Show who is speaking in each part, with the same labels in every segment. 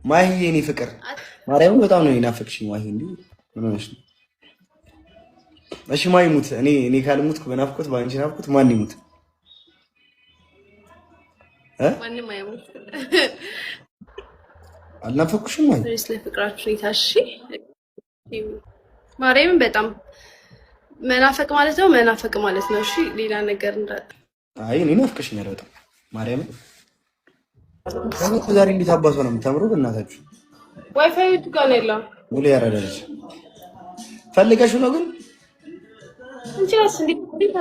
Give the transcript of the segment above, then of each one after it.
Speaker 1: ማሂ የኔ ፍቅር ማርያም በጣም ነው የናፈቅሽኝ። ማሂ እንዴ ምን ሆነሽ ነው? እሺ ማሂ ሙት። እኔ ካልሙትኩ በናፍቆት ባንቺ ናፍቆት ማን ይሙት?
Speaker 2: ማንንም አይሙት።
Speaker 1: አልናፈቅሽም ማሂ?
Speaker 2: ስለ ፍቅራችሁ ይታሺ ማርያም በጣም መናፈቅ ማለት ነው መናፈቅ ማለት ነው። እሺ ሌላ ነገር እንዳት
Speaker 1: አይ እኔ ናፍቀሽኛል በጣም ማርያም። ዛሬ እንዴት አባቷ ነው የምታምረው በእናታችሁ።
Speaker 2: ዋይፋይ ጋር ነው ያለው
Speaker 1: ሙሉ ያረዳልሽ ፈልገሽ ነው ግን
Speaker 2: እንቺስ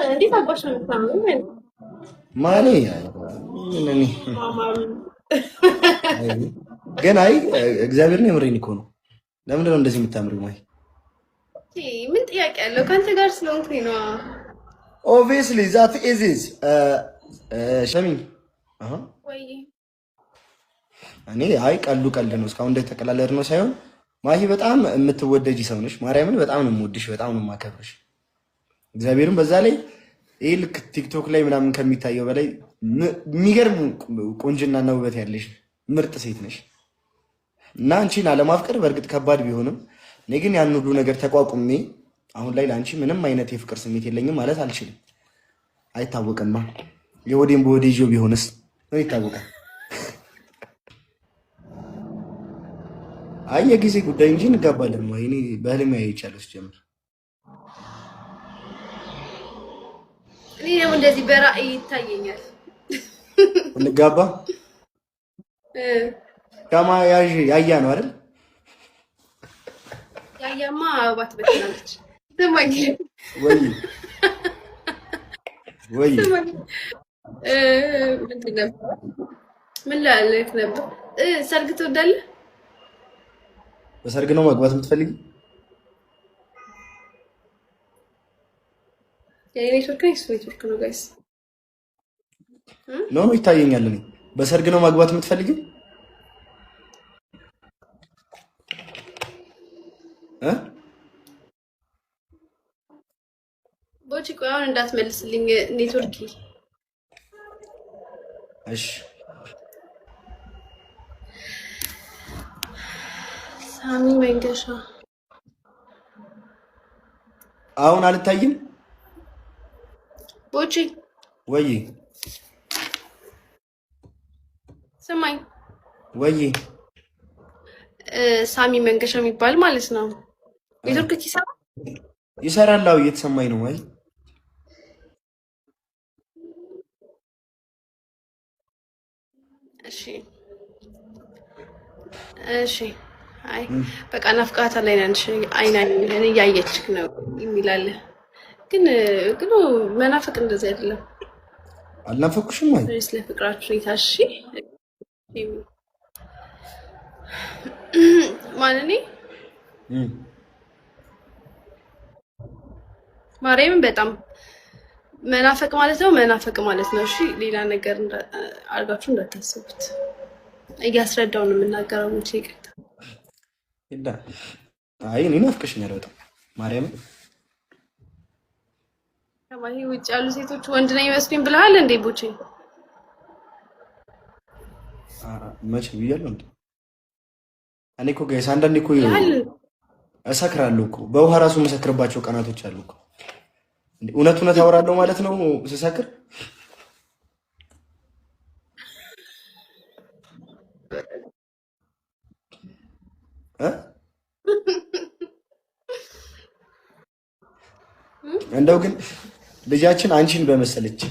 Speaker 2: እንዴት አባሽ ነው የምታምረው
Speaker 1: ማኔ እኔ ግን አይ እግዚአብሔር ነው የምሬን እኮ ነው። ለምንድን ነው እንደዚህ የምታምሪው ማይ?
Speaker 2: ምን ጥያቄ አለው ካንተ ጋር ስለሆንኩኝ ነው።
Speaker 1: obviously that is ሸሚ
Speaker 2: ወይ
Speaker 1: እኔ አይ ቀልድ ነው እስካሁን እንደተቀላለድ ነው ሳይሆን ማሂ በጣም የምትወደጂ ሰው ነሽ። ማርያምን በጣም ነው የምወድሽ፣ በጣም ነው የማከብርሽ። እግዚአብሔርን በዛ ላይ ይሄ ልክ ቲክቶክ ላይ ምናምን ከሚታየው በላይ የሚገርም ቆንጅናና ውበት ያለሽ ምርጥ ሴት ነሽ እና አንቺን አለማፍቀር በእርግጥ ከባድ ቢሆንም እኔ ግን ያን ሁሉ ነገር ተቋቁሜ አሁን ላይ ለአንቺ ምንም አይነት የፍቅር ስሜት የለኝም ማለት አልችልም። አይታወቅማ የወዴን በወዴ ይዤው ቢሆንስ ነው ይታወቃል። አይ የጊዜ ጉዳይ እንጂ እንጋባለን ወይ እኔ በህልሜ አይቻለሁ ሲጀምር።
Speaker 2: እኔ ደግሞ እንደዚህ በራእይ ይታየኛል
Speaker 1: እንጋባ ከማ ያያ ነው አይደል?
Speaker 2: ያያማ አበባ ትበትናለች። ስማኝ
Speaker 1: ወይ
Speaker 2: ምን ላለክ ነበር? ሰርግ ትወዳለህ?
Speaker 1: በሰርግ ነው መግባት የምትፈልጊ?
Speaker 2: የኔ ኔትወርክ ነው ጋይስ።
Speaker 1: ኖ ይታየኛል። እኔ በሰርግ ነው መግባት የምትፈልጊ?
Speaker 2: ቦቺ ቆይ አሁን እንዳትመልስልኝ ኔትወርክ።
Speaker 1: እሺ
Speaker 2: ሳሚ መንገሻ
Speaker 1: አሁን አልታይም።
Speaker 2: ቦቺ
Speaker 1: ወይ
Speaker 2: ስማኝ
Speaker 1: ወይ
Speaker 2: ሳሚ መንገሻ የሚባል ማለት ነው። ኔትወርክ
Speaker 1: ይሰራል። አዎ እየተሰማኝ ነው። ወይ
Speaker 2: እሺ አይ በቃ ናፍቃታ ላይ ነሽ። አይናን እያየችክ ነው የሚላል ግን መናፈቅ እንደዚህ አይደለም።
Speaker 1: አልናፈቅሽም ወይ?
Speaker 2: ስለ ፍቅራችሁ ይታሺ ማንኔ ማርያምን በጣም መናፈቅ ማለት ነው መናፈቅ ማለት ነው። እሺ ሌላ ነገር አድርጋችሁ እንዳታስቡት። እያስረዳው ነው የምናገረው። ሙቼ ይቅርታ
Speaker 1: ይዳ አይ እኔ ናፍቀሽኛል በጣም ማርያምን።
Speaker 2: ከማሂ ውጭ ያሉ ሴቶች ወንድ ነው ይመስሉኝ ብለሃል እንዴ ቦቼ?
Speaker 1: መቼ ብያለሁ እንዴ? እኔ እኮ ጋይስ አንዳንዴ እኮ እሰክራለሁ እኮ በውሃ ራሱ መሰክርባቸው ቀናቶች አሉ እኮ። እውነት አወራለሁ ማለት ነው ስሰክር። እንደው ግን ልጃችን አንቺን በመሰለች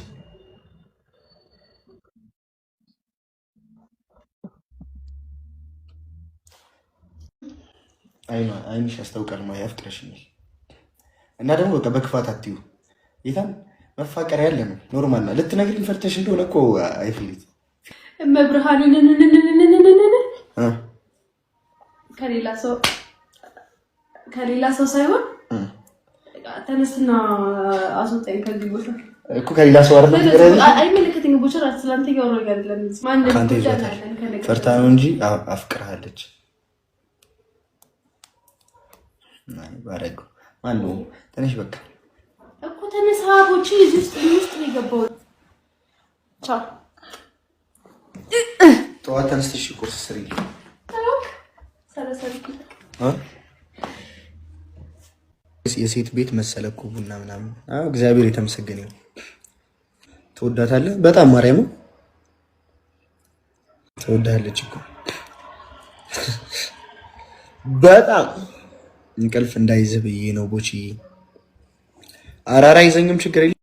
Speaker 1: አይንሽ ያስታውቃል። ማ ያፍቅረሽኛል እና ደግሞ በቃ በክፋት አትዩ። ይታን መፋቀር ያለ ነው ኖርማል ነው። ልትነግሪኝ ፈርተሽ እንደሆነ እኮ አይፍሊት
Speaker 2: መብርሃንን ከሌላ ሰው ሳይሆን ተነስና አስወጣኝ ከዚህ ቦታ
Speaker 1: እኮ ከሌላ ሰው አይደለም።
Speaker 2: አይመለከተኝም። ቦቸራ ስላንተ ያወራው አይደለም። ማንንም
Speaker 1: ፈርታ ነው እንጂ አፍቅርሃለች። ባረጉ ማን ነው ተነሽ በቃ
Speaker 2: እኮ ተነሳ። ቦቼ እዚህ ውስጥ ነው የገባው። ቻው
Speaker 1: ጠዋት ተነስተሽ ቁርስ ስሪ። የሴት ቤት መሰለኩ ቡና ምናምን። እግዚአብሔር የተመሰገነ ይሁን። ትወዳታለህ በጣም ማርያም ትወዳለች እኮ በጣም እንቅልፍ እንዳይዝህ ብዬ ነው ቦቼ። አራራ ይዘኝም ችግር የለም።